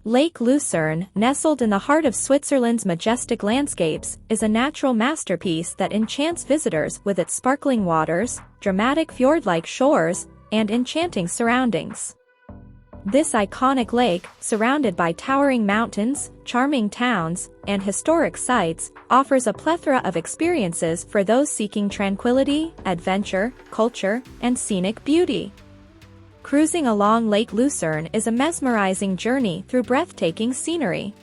Lake Lucerne, nestled in the heart of Switzerland's majestic landscapes, is a natural masterpiece that enchants visitors with its sparkling waters, dramatic fjord-like shores, and enchanting surroundings. This iconic lake, surrounded by towering mountains, charming towns, and historic sites, offers a plethora of experiences for those seeking tranquility, adventure, culture, and scenic beauty. Cruising along Lake Lucerne is a mesmerizing journey through breathtaking scenery.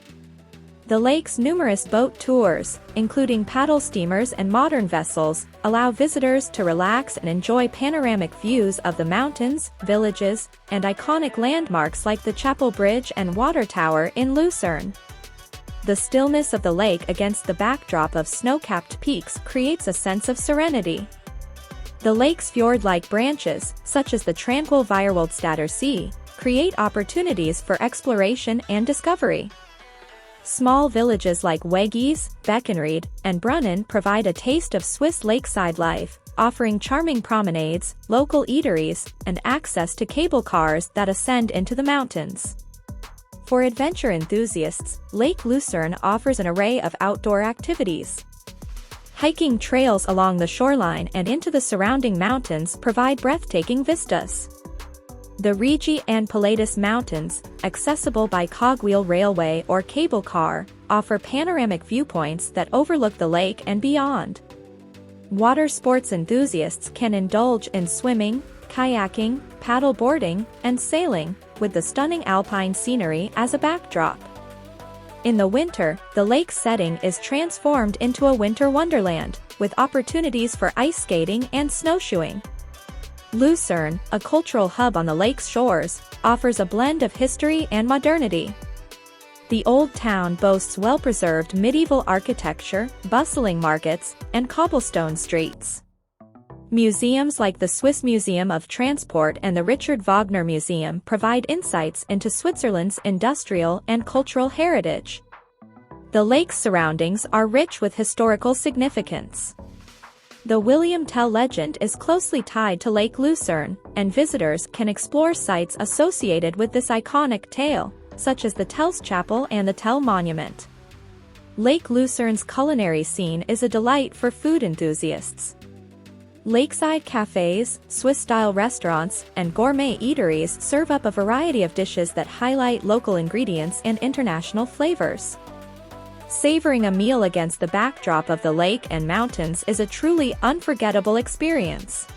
The lake's numerous boat tours, including paddle steamers and modern vessels, allow visitors to relax and enjoy panoramic views of the mountains, villages, and iconic landmarks like the Chapel Bridge and Water Tower in Lucerne. The stillness of the lake against the backdrop of snow-capped peaks creates a sense of serenity. The lake's fjord-like branches, such as the tranquil Vierwoldstader Sea, create opportunities for exploration and discovery. Small villages like Weggis, Beckenried, and Brunnen provide a taste of Swiss lakeside life, offering charming promenades, local eateries, and access to cable cars that ascend into the mountains. For adventure enthusiasts, Lake Lucerne offers an array of outdoor activities. Hiking trails along the shoreline and into the surrounding mountains provide breathtaking vistas. The Rigi and Pilatus Mountains, accessible by cogwheel railway or cable car, offer panoramic viewpoints that overlook the lake and beyond. Water sports enthusiasts can indulge in swimming, kayaking, paddle boarding, and sailing, with the stunning alpine scenery as a backdrop. In the winter, the lake's setting is transformed into a winter wonderland, with opportunities for ice skating and snowshoeing. Lucerne, a cultural hub on the lake's shores, offers a blend of history and modernity. The old town boasts well-preserved medieval architecture, bustling markets, and cobblestone streets. Museums like the Swiss Museum of Transport and the Richard Wagner Museum provide insights into Switzerland's industrial and cultural heritage. The lake's surroundings are rich with historical significance. The William Tell legend is closely tied to Lake Lucerne, and visitors can explore sites associated with this iconic tale, such as the Tell's Chapel and the Tell Monument. Lake Lucerne's culinary scene is a delight for food enthusiasts. Lakeside cafes, Swiss-style restaurants, and gourmet eateries serve up a variety of dishes that highlight local ingredients and international flavors. Savoring a meal against the backdrop of the lake and mountains is a truly unforgettable experience.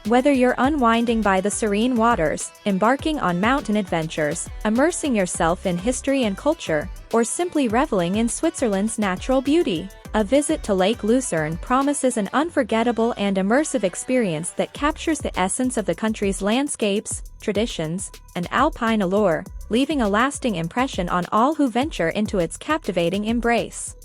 Whether you're unwinding by the serene waters, embarking on mountain adventures, immersing yourself in history and culture, or simply reveling in Switzerland's natural beauty, a visit to Lake Lucerne promises an unforgettable and immersive experience that captures the essence of the country's landscapes, traditions, and alpine allure, leaving a lasting impression on all who venture into its captivating embrace.